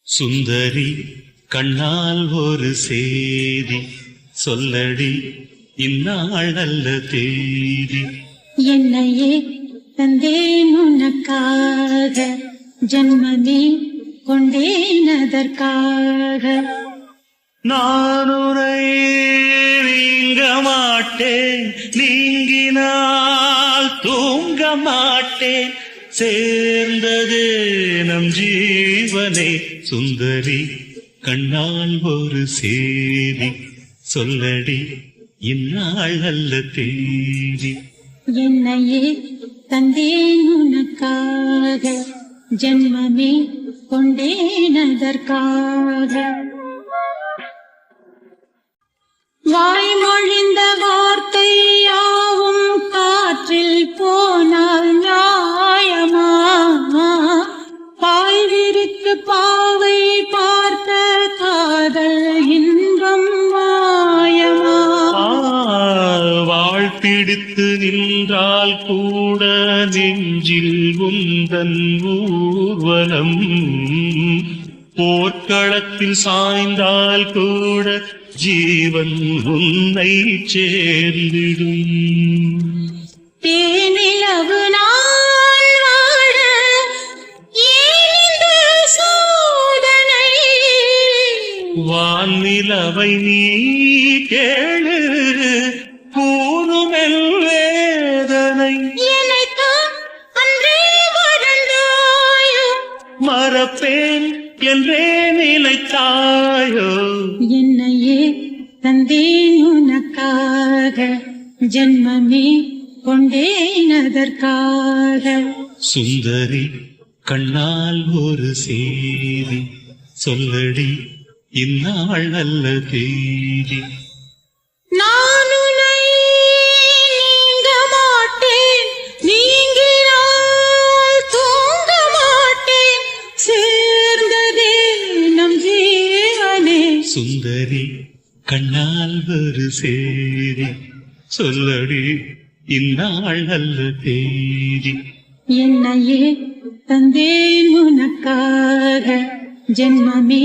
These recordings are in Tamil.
சுந்தரி கண்ணால் ஒரு சேதி சொல்லடி, இந்நாள் நல்ல தேதி. என்னையே தந்தேன் உனக்காக, ஜன்மமே கொண்டேன் அதற்காக. நான் உன்னை நீங்க மாட்டேன், நீங்கினால் தூங்க மாட்டேன். சேர்ந்தது நம் ஜீவனே. சுந்தரி கண்ணால் ஒரு சேதி சொல்லடி, இந்நாள் நல்ல தேதி. என்னையே தந்தேன் உனக்காக, ஜன்மமே கொண்டேன் அதற்காக. வாய்மொழிந்த வார்த்தை யாவும் காற்றில் போனால் நியாயமா? பாய் விரித்து பாவை பார்த்த காதல் இன்பம் மாயமா? வாழ்பிடித்து நின்றால் கூட நெஞ்சில் உந்தன் ஊர்வலம். போர்க்களத்தில் சாய்ந்தால் கூட ஜீவன் உன்னை சேர்ந்திடும். தேனிலவு நாள் வாழ ஏனிந்த சோதனை? வானிலவை நீ கேளு, கூறுமெல் வேதனை. என்னைத்தான் அன்றே மறந்தாயோ, மறப்பேன் என்றே நினைத்தாயோ. என்னையே தந்தேன் உனக்காக, ஜன்மமே கொண்டேன் அதற்காக. சுந்தரி கண்ணால் ஒரு சேதி சொல்லடி, இந்நாள் நல்ல தேதி. நான் உன்னை நீங்க மாட்டேன், நீங்கினால் தூங்க மாட்டேன். சேர்ந்ததே நம் ஜீவனே. சுந்தரி கண்ணால் ஒரு சேதி சொல்லடி, இந்நாள் நல்ல தேதி. என்னையே தந்தேன் உனக்காக, ஜென்மமே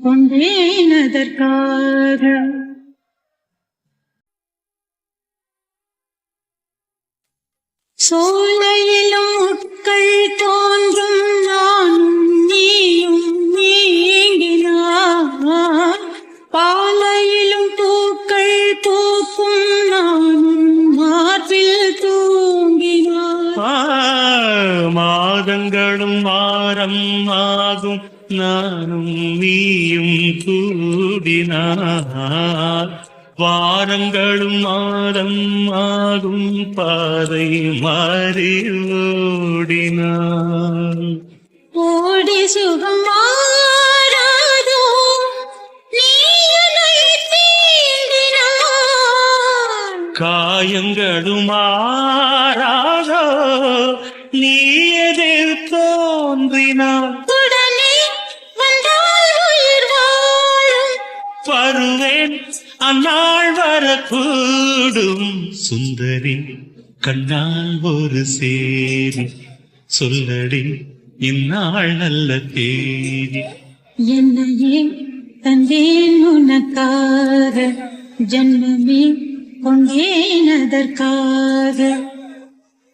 கொண்டேன் அதற்காக. சோலையிலும் முட்கள் தோன்றும், நானும் நீயும் நீங்கினார். பாலையிலும் பூக்கள் பூக்கும், நானும் மார்பில் தூங்கினார். மாதங்களும் வாரம் ஆகும், நானும் நீயும் கூடினார். வாரங்களும் மாதம் ஆகும், பாதை மாறி ஓடினார். ஓடி சுகம் மாறாதோ, நீ என்னை தீண்டினாய். காயங்களும் மாறாதோ, நீ எதிர் தோன்றினார். உடனே வந்தால் உயிர் வாழும், வருவேன் அந்நாள் வரக்கூடும். சுந்தரி கண்ணால் ஒரு சேதி சொல்லடி, இந்நாள் நல்ல தேதி. என்னையே தந்தேன் உனக்காக, ஜன்மமே கொண்டேன் அதற்காக.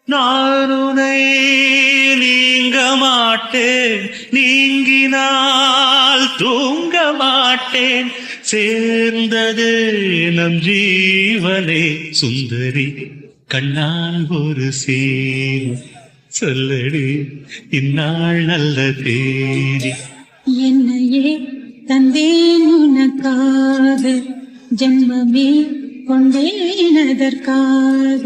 நான் உன்னை நீங்க மாட்டேன், நீங்கினால் தூங்க மாட்டேன். சேர்ந்தது நம் ஜீவனே. சுந்தரி கண்ணால் ஒரு சேதி சொல்லடி, இந்நாள் நல்ல தேதி. என்னையே தந்தேன் உனக்காக, ஜன்மமே கொண்டேன் அதற்காக.